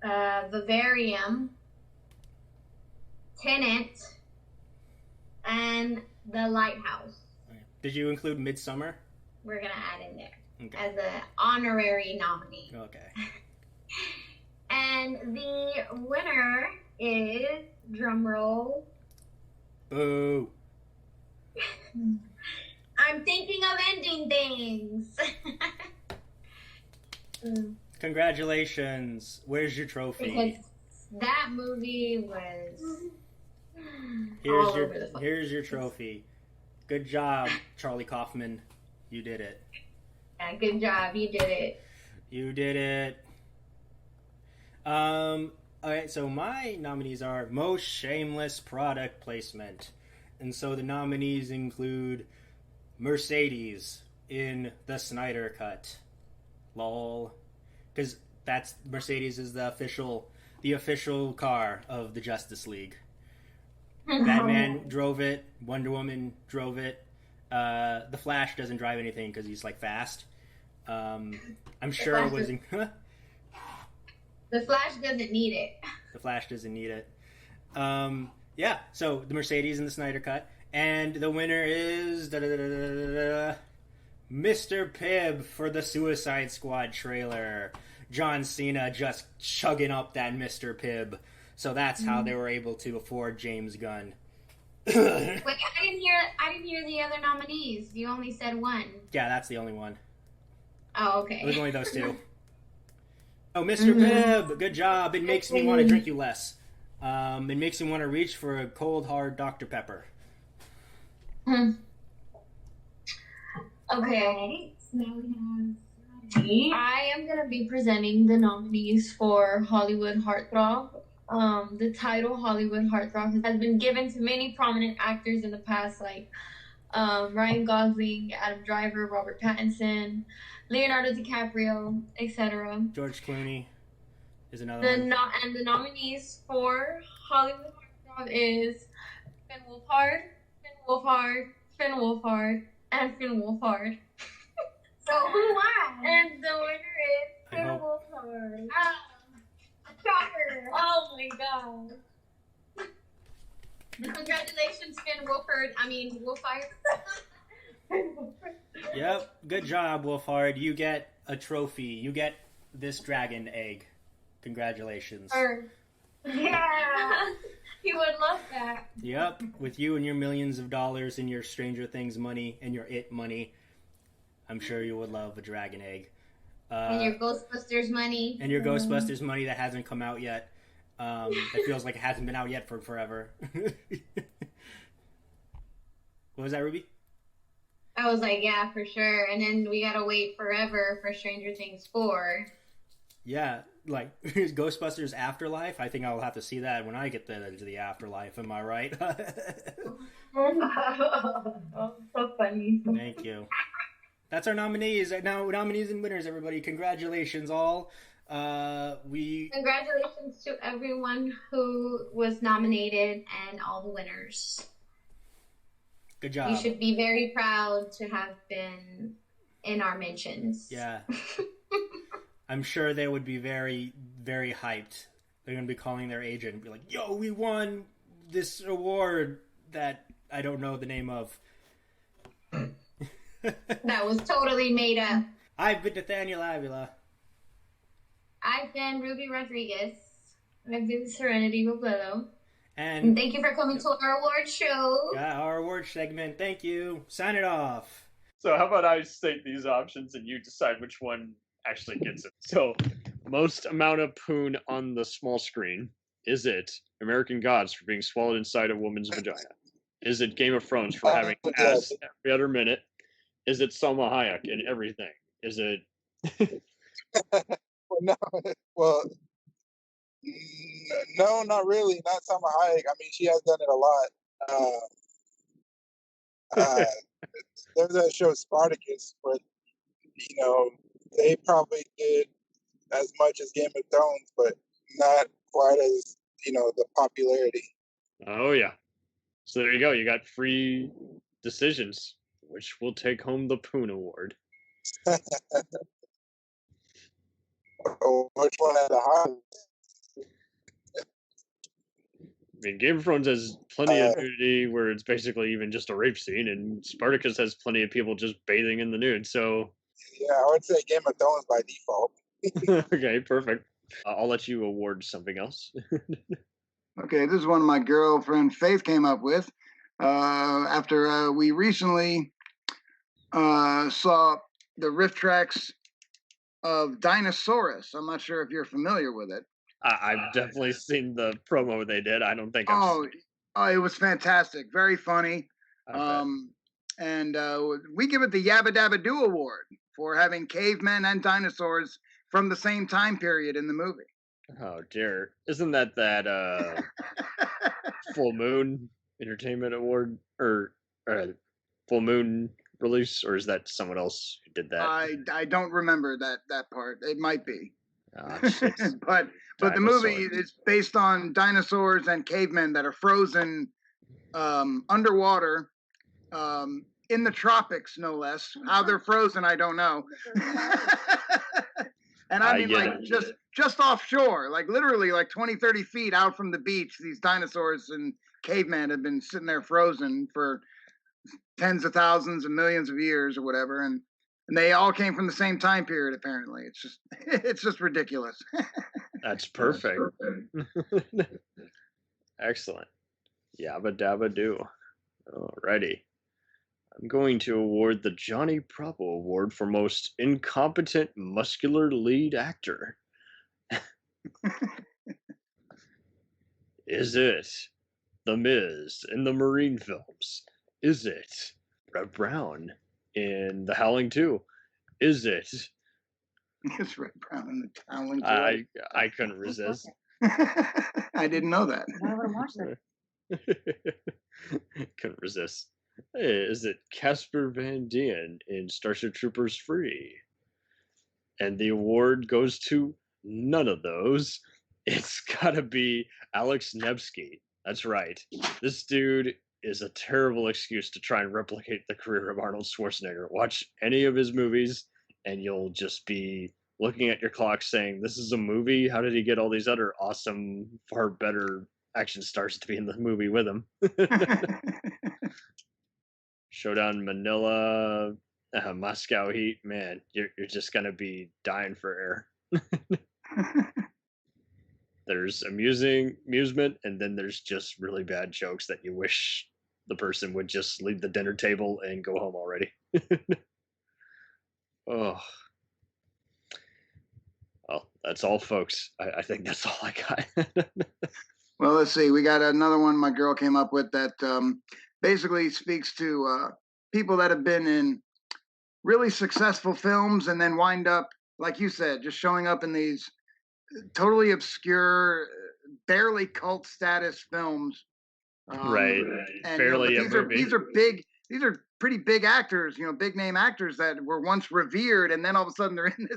S16: Vivarium, Tenant, and The Lighthouse.
S15: Did you include Midsummer?
S16: We're going to add in there
S15: Okay.
S16: as an honorary nominee.
S15: Okay.
S16: And the winner is, drumroll,
S15: Boo.
S16: I'm Thinking of Ending Things.
S15: Congratulations. Where's your trophy?
S16: Because that movie was all over the place.
S15: Here's your trophy. Good job, Charlie Kaufman. You did it.
S16: Yeah, good job. You did it.
S15: You did it. All right, so my nominees are most shameless product placement. And so the nominees include Mercedes in the Snyder Cut. Lol. Because Mercedes is the official car of the Justice League. Batman drove it. Wonder Woman drove it. The Flash doesn't drive anything because he's like fast. I'm sure it was.
S16: The Flash doesn't need it.
S15: The Flash doesn't need it. Yeah. So the Mercedes in the Snyder Cut, and the winner is Mr. Pibb for the Suicide Squad trailer. John Cena just chugging up that Mr. Pibb. So that's how they were able to afford James Gunn.
S16: Wait, I didn't hear the other nominees. You only said one.
S15: Yeah, that's the only one.
S16: Oh, okay.
S15: It was only those two. Oh, Mr. Pibb, good job. It makes me want to drink you less. It makes me want to reach for a cold, hard Dr. Pepper.
S16: Okay. Now we have. I am going to be presenting the nominees for Hollywood Heartthrob. The title Hollywood Heartthrob has been given to many prominent actors in the past, like Ryan Gosling, Adam Driver, Robert Pattinson, Leonardo DiCaprio, etc.
S15: George Clooney is another one.
S16: And the nominees for Hollywood Heartthrob is Finn Wolfhard, Finn Wolfhard, and Finn Wolfhard. So who won? And the winner is Finn Wolfhard. Shocker! Oh my god! Congratulations, Finn Wolfhard. Wolfhard.
S15: Yep, good job, Wolfhard. You get a trophy. You get this dragon egg. Congratulations.
S16: Yeah, he would love that.
S15: Yep, with you and your millions of dollars and your Stranger Things money and your It money, I'm sure you would love a dragon egg.
S16: And your Ghostbusters money.
S15: And your Ghostbusters money that hasn't come out yet. That feels like it hasn't been out yet for forever. What was that, Ruby?
S16: I was like, yeah, for sure. And then we gotta wait forever for Stranger Things 4.
S15: Yeah, like Ghostbusters Afterlife. I think I'll have to see that when I get to the afterlife. Am I right?
S16: Oh, so funny.
S15: Thank you. That's our nominees. Now, nominees and winners, everybody. Congratulations, all.
S16: Congratulations to everyone who was nominated and all the winners.
S15: Good job.
S16: You should be very proud to have been in our mentions.
S15: Yeah. I'm sure they would be very, very hyped. They're going to be calling their agent and be like, yo, we won this award that I don't know the name of.
S16: That was totally made up.
S15: I've been Nathaniel Avila.
S16: I've been Ruby Rodriguez. I've been Serenity Robledo.
S15: And
S16: thank you for coming to our award show.
S15: Yeah, our award segment. Thank you. Sign it off.
S3: So how about I state these options and you decide which one actually gets it. So, most amount of poon on the small screen. Is it American Gods for being swallowed inside a woman's vagina? Is it Game of Thrones for having ass every other minute? Is it Salma Hayek in everything? Is it...
S13: No, not really. Not Salma Hayek. I mean, she has done it a lot. There's that show Spartacus, but they probably did as much as Game of Thrones, but not quite as the popularity.
S3: Oh yeah. So there you go. You got free decisions, which will take home the Poon Award.
S13: Oh, which one had the highest?
S3: I mean, Game of Thrones has plenty of nudity where it's basically even just a rape scene, and Spartacus has plenty of people just bathing in the nude, so...
S13: Yeah, I would say Game of Thrones by default.
S3: Okay, perfect. I'll let you award something else.
S14: Okay, this is one my girlfriend Faith came up with. After we recently saw the riff tracks of Dinosaurus. I'm not sure if you're familiar with it.
S3: I've definitely seen the promo they did. I don't think
S14: Oh, it was fantastic. Very funny. And we give it the Yabba Dabba Doo Award for having cavemen and dinosaurs from the same time period in the movie.
S3: Oh, dear. Isn't that Full Moon Entertainment Award? Or Full Moon release? Or is that someone else who did that?
S14: I don't remember that part. It might be.
S3: But
S14: the movie is based on dinosaurs and cavemen that are frozen underwater in the tropics, no less. How they're frozen, I don't know. And I mean, like, just offshore, like literally like 20, 30 feet out from the beach, these dinosaurs and cavemen have been sitting there frozen for tens of thousands and millions of years or whatever. And they all came from the same time period, apparently. It's just ridiculous.
S3: That's perfect. Excellent. Yabba Dabba Doo. Alrighty. I'm going to award the Johnny Bravo Award for Most Incompetent Muscular Lead Actor. Is it The Miz in the Marine films? Is it Red Brown in The Howling 2? Is it...
S14: It's Red Brown in The Howling 2.
S3: I couldn't resist.
S14: I didn't know that.
S16: I would have watched that.
S3: Couldn't resist. Hey, is it Casper Van Dien in Starship Troopers Free? And the award goes to none of those. It's gotta be Alex Nevsky. That's right. This dude is a terrible excuse to try and replicate the career of Arnold Schwarzenegger. Watch any of his movies, and you'll just be looking at your clock saying, this is a movie? How did he get all these other awesome, far better action stars to be in the movie with him? Showdown Manila, Moscow Heat, man, you're just gonna be dying for air. There's amusement, and then there's just really bad jokes that you wish the person would just leave the dinner table and go home already. Oh. Well, that's all, folks. I think that's all I got.
S14: Well, let's see. We got another one my girl came up with that basically speaks to people that have been in really successful films and then wind up, like you said, just showing up in these totally obscure, barely cult status films.
S3: Right.
S14: And
S3: Barely
S14: these are pretty big actors, big name actors that were once revered, and then all of a sudden they're in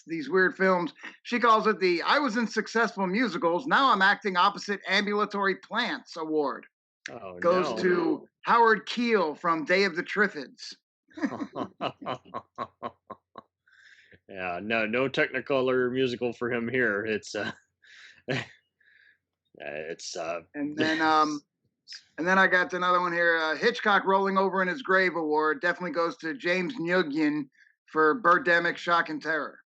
S14: these weird films. She calls it the "I was in successful musicals, now I'm acting opposite ambulatory plants" award.
S3: Oh,
S14: Goes to Howard Keel from Day of the Triffids.
S3: Yeah, no Technicolor musical for him here. It's
S14: And then I got another one here. Hitchcock Rolling Over in His Grave Award definitely goes to James Nguyen for Birdemic Shock and Terror.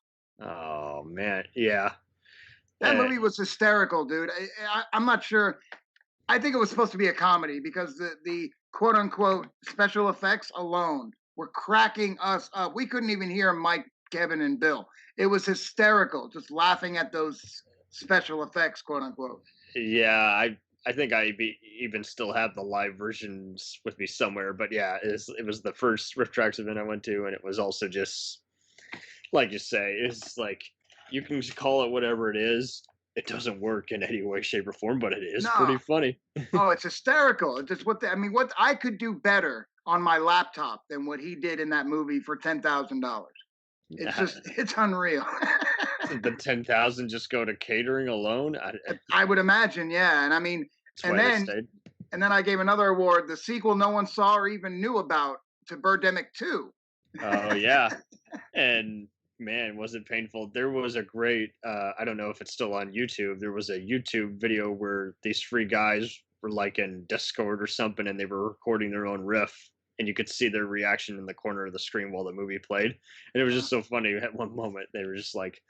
S3: Oh man, yeah.
S14: That movie was hysterical, dude. I'm not sure. I think it was supposed to be a comedy because the quote unquote special effects alone were cracking us up. We couldn't even hear Mike, Kevin, and Bill. It was hysterical, just laughing at those special effects, quote unquote.
S3: Yeah, I think I even still have the live versions with me somewhere. But yeah, it was the first Rift Tracks event I went to, and it was also just like you say, it's like you can just call it whatever it is. It doesn't work in any way, shape, or form, but it is pretty funny.
S14: Oh, it's hysterical. It's just what I could do better on my laptop than what he did in that movie for $10,000. It's unreal.
S3: The 10,000 just go to catering alone.
S14: I would imagine, yeah. And I mean, and then I gave another award, the sequel no one saw or even knew about, to Birdemic 2.
S3: Oh yeah, and man, was it painful. There was a great, I don't know if it's still on YouTube. There was a YouTube video where these three guys were like in Discord or something, and they were recording their own riff, and you could see their reaction in the corner of the screen while the movie played. And it was just so funny. At one moment, they were just like,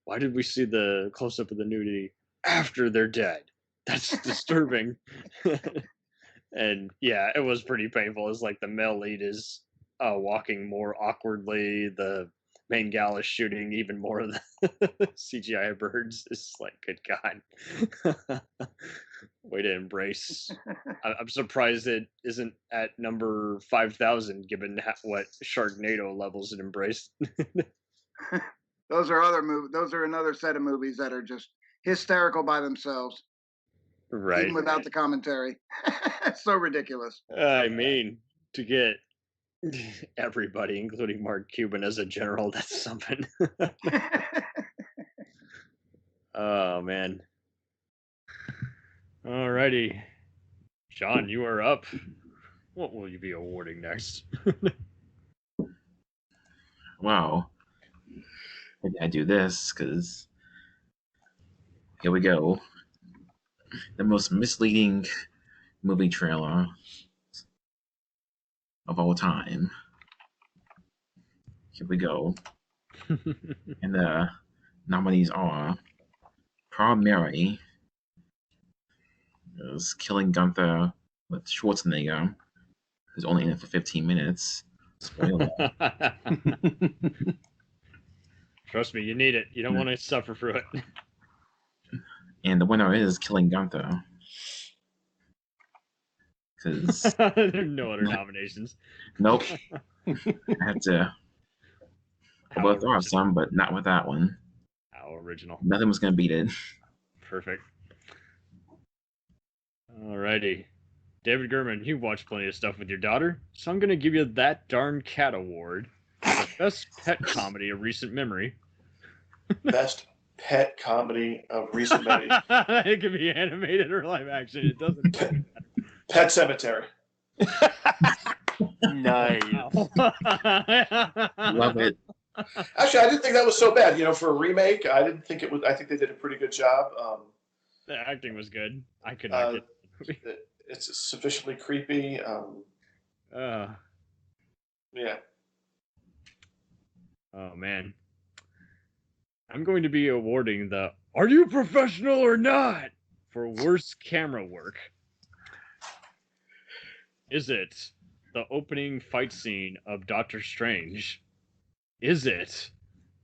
S3: why did we see the close-up of the nudity after they're dead? That's disturbing. And yeah, it was pretty painful. It's like the male lead is walking more awkwardly. The main gal is shooting even more of the CGI birds. It's like, good God. Way to embrace. I'm surprised it isn't at number 5,000, given what Sharknado levels it embraced.
S14: Those are other movies. Those are another set of movies that are just hysterical by themselves.
S3: Right.
S14: Even without the commentary. It's so ridiculous.
S3: I mean, to get everybody, including Mark Cuban, as a general, that's something. Oh, man. Alrighty. John, you are up. What will you be awarding next?
S5: Wow. I do this because here we go. The most misleading movie trailer of all time. Here we go. And the nominees are Prom Mary is Killing Gunther with Schwarzenegger, who's only in it for 15 minutes. Spoiler.
S3: Trust me, you need it. You don't want to suffer through it.
S5: And the winner is Killing Gunther. Because
S3: there are no other nominations.
S5: Nope. I had to. Well, there are some, but not with that one.
S3: How original.
S5: Nothing was going to beat it.
S3: Perfect. Alrighty. David Gherman, you've watched plenty of stuff with your daughter, so I'm going to give you That Darn Cat Award for the best pet comedy of recent memory.
S6: Best pet comedy of recent memory.
S3: It can be animated or live action. It doesn't matter.
S6: Pet Cemetery.
S4: Nice.
S5: Love it.
S6: Actually, I didn't think that was so bad. For a remake, I didn't think it was. I think they did a pretty good job.
S3: The acting was good. I could not get
S6: it's sufficiently creepy. Yeah.
S3: Oh man. I'm going to be awarding the Are You Professional or Not for worst camera work. Is it the opening fight scene of Doctor Strange? Is it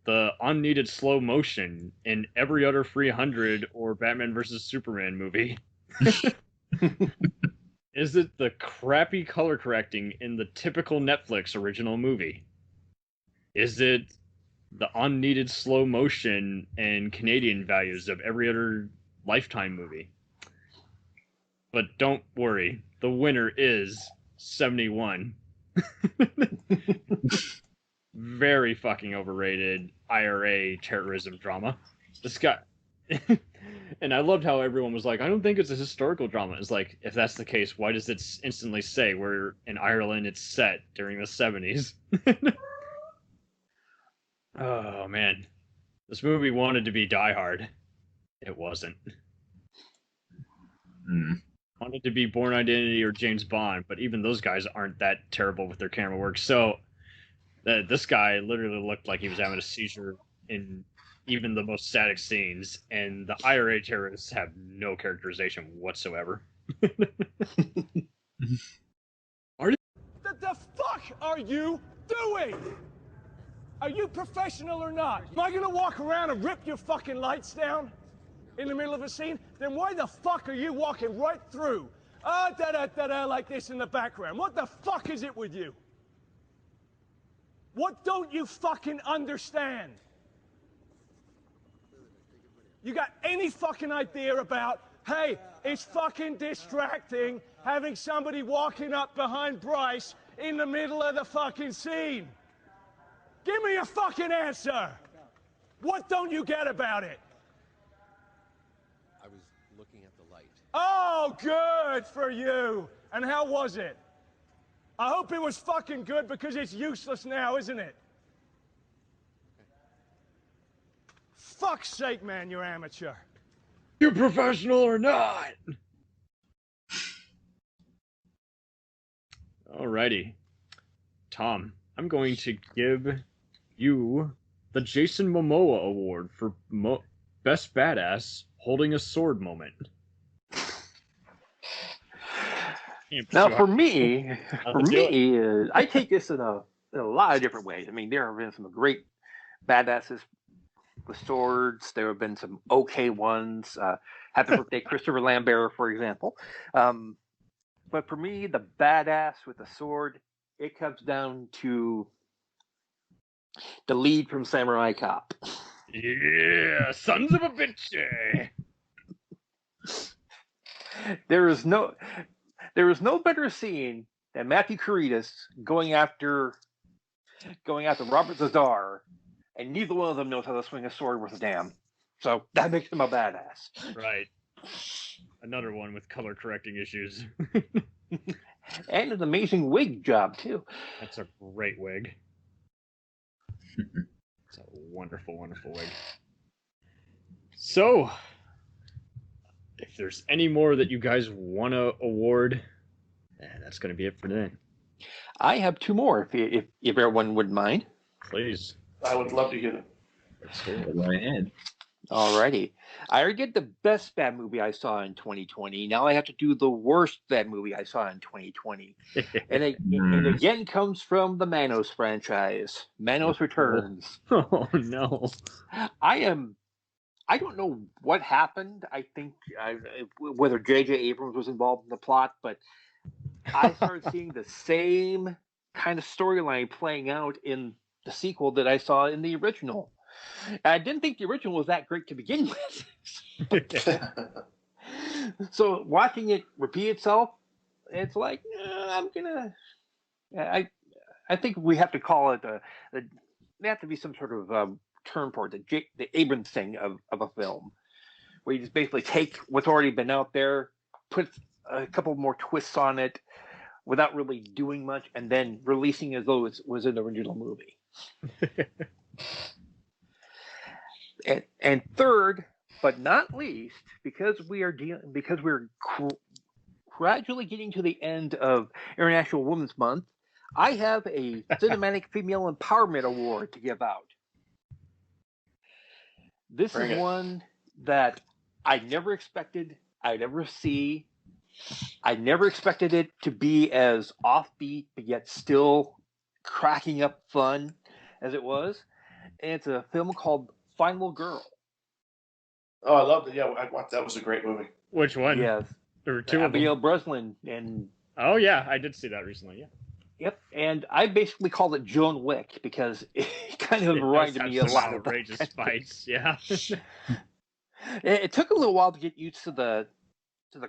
S3: the unneeded slow motion in every other 300 or Batman vs. Superman movie? Is it the crappy color correcting in the typical Netflix original movie? Is it the unneeded slow motion and Canadian values of every other Lifetime movie? But don't worry, the winner is 71. Very fucking overrated IRA terrorism drama. This guy, And I loved how everyone was like, I don't think it's a historical drama. It's like, if that's the case, why does it instantly say we're in Ireland, it's set during the 70s? Oh, man. This movie wanted to be Die Hard. It wasn't. Wanted to be Born Identity or James Bond, but even those guys aren't that terrible with their camera work. So this guy literally looked like he was having a seizure in even the most static scenes, and the IRA terrorists have no characterization whatsoever.
S17: What the fuck are you doing? Are you professional or not? Am I gonna walk around and rip your fucking lights down in the middle of a scene? Then why the fuck are you walking right through? Da-da-da-da, like this in the background. What the fuck is it with you? What don't you fucking understand? You got any fucking idea about, hey, it's fucking distracting having somebody walking up behind Bryce in the middle of the fucking scene? Give me a fucking answer. What don't you get about it?
S18: I was looking at the light.
S17: Oh, good for you. And how was it? I hope it was fucking good because it's useless now, isn't it? Fuck's sake, man, you're amateur.
S3: You professional or not? Alrighty. Tom, I'm going to give you the Jason Momoa Award for Best Badass Holding a Sword Moment.
S4: Now, for me, I take this in a lot of different ways. I mean, there have been some great badasses with swords. There have been some okay ones. Happy Birthday, Christopher Lambert, for example. But for me, the badass with the sword, it comes down to the lead from Samurai Cop.
S3: Yeah, sons of a bitch.
S4: There is no better scene than Matthew Caritas going after Robert Zadar, and neither one of them knows how to swing a sword worth a damn. So that makes him a badass.
S3: Right. Another one with color correcting issues.
S4: And an amazing wig job, too.
S3: That's a great wig. It's a wonderful, wonderful wig. So, if there's any more that you guys want to award, that's going to be it for today.
S4: I have two more, if everyone wouldn't mind.
S3: Please.
S6: I would love to hear them.
S5: Let's go right ahead.
S4: Alrighty. I already did the best bad movie I saw in 2020. Now I have to do the worst bad movie I saw in 2020. And it again comes from the Manos franchise. Manos Returns.
S3: Oh, no.
S4: I don't know what happened. I think whether J.J. Abrams was involved in the plot, but I started seeing the same kind of storyline playing out in the sequel that I saw in the original. I didn't think the original was that great to begin with. So watching it repeat itself, it's like, I think we have to call it there have to be some sort of term for it, the Abrams thing of a film, where you just basically take what's already been out there, put a couple more twists on it without really doing much, and then releasing as though it was an original movie. And third, but not least, because we're gradually getting to the end of International Women's Month, I have a Cinematic Female Empowerment Award to give out. This is one that I never expected I'd ever see. I never expected it to be as offbeat, but yet still cracking up fun as it was. And it's a film called Final Girl.
S6: Oh, I loved it. Yeah, that was a great movie.
S3: Which one?
S4: Yes.
S3: There were two of them.
S4: Abigail Breslin and...
S3: Oh, yeah. I did see that recently, yeah.
S4: Yep. And I basically called it Joan Wick because it kind of reminded me a lot of
S3: outrageous fights, yeah.
S4: It took a little while to get used to the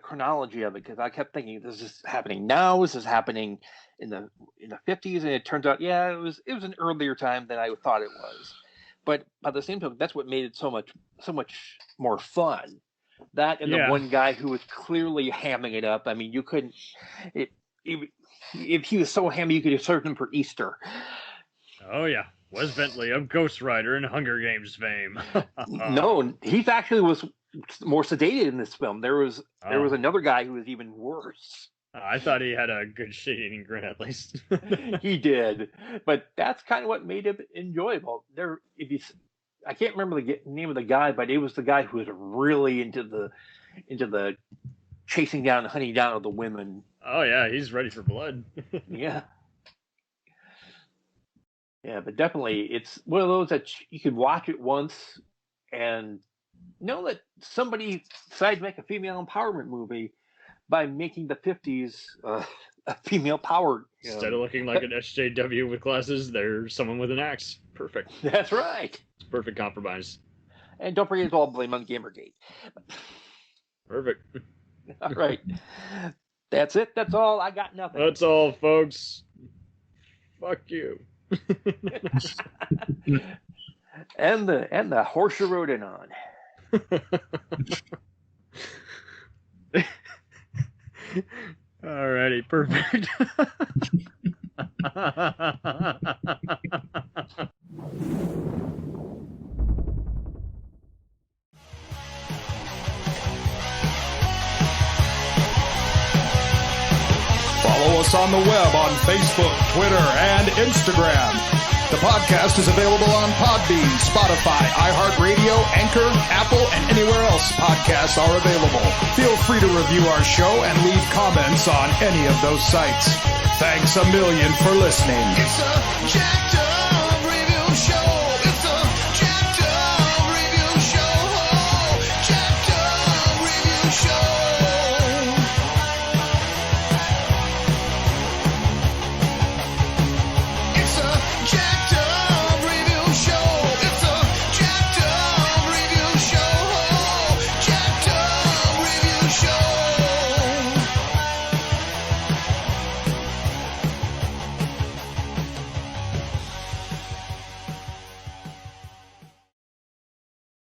S4: chronology of it, because I kept thinking, this is happening now, this is happening in the 50s, and it turns out, yeah, it was an earlier time than I thought it was. But at the same time, that's what made it so much more fun. That and
S3: Yeah.
S4: the one guy who was clearly hamming it up. I mean, you couldn't. If he was so hammy, you could have served him for Easter.
S3: Oh yeah, Wes Bentley of Ghost Rider and Hunger Games fame.
S4: No, he actually was more sedated in this film. There was another guy who was even worse.
S3: I thought he had a good shit-eating grin at least.
S4: He did, but that's kind of what made it enjoyable. I can't remember the name of the guy, but it was the guy who was really into the chasing down and hunting down of the women.
S3: Oh yeah, he's ready for blood.
S4: Yeah. Yeah, but definitely it's one of those that you could watch it once and know that somebody decided to make a female empowerment movie by making the 50s a female powered.
S3: Instead of looking like an SJW with glasses, they're someone with an axe. Perfect.
S4: That's right.
S3: It's perfect compromise.
S4: And don't forget it's all blame on Gamergate.
S3: Perfect.
S4: All right. That's it. That's all. I got nothing.
S3: That's all, folks. Fuck you.
S4: and the horse you rode in on.
S3: Alrighty, perfect.
S2: Follow us on the web on Facebook, Twitter, and Instagram. The podcast is available on Podbean, Spotify, iHeartRadio, Anchor, Apple, and anywhere else podcasts are available. Feel free to review our show and leave comments on any of those sites. Thanks a million for listening.
S1: It's a jacked up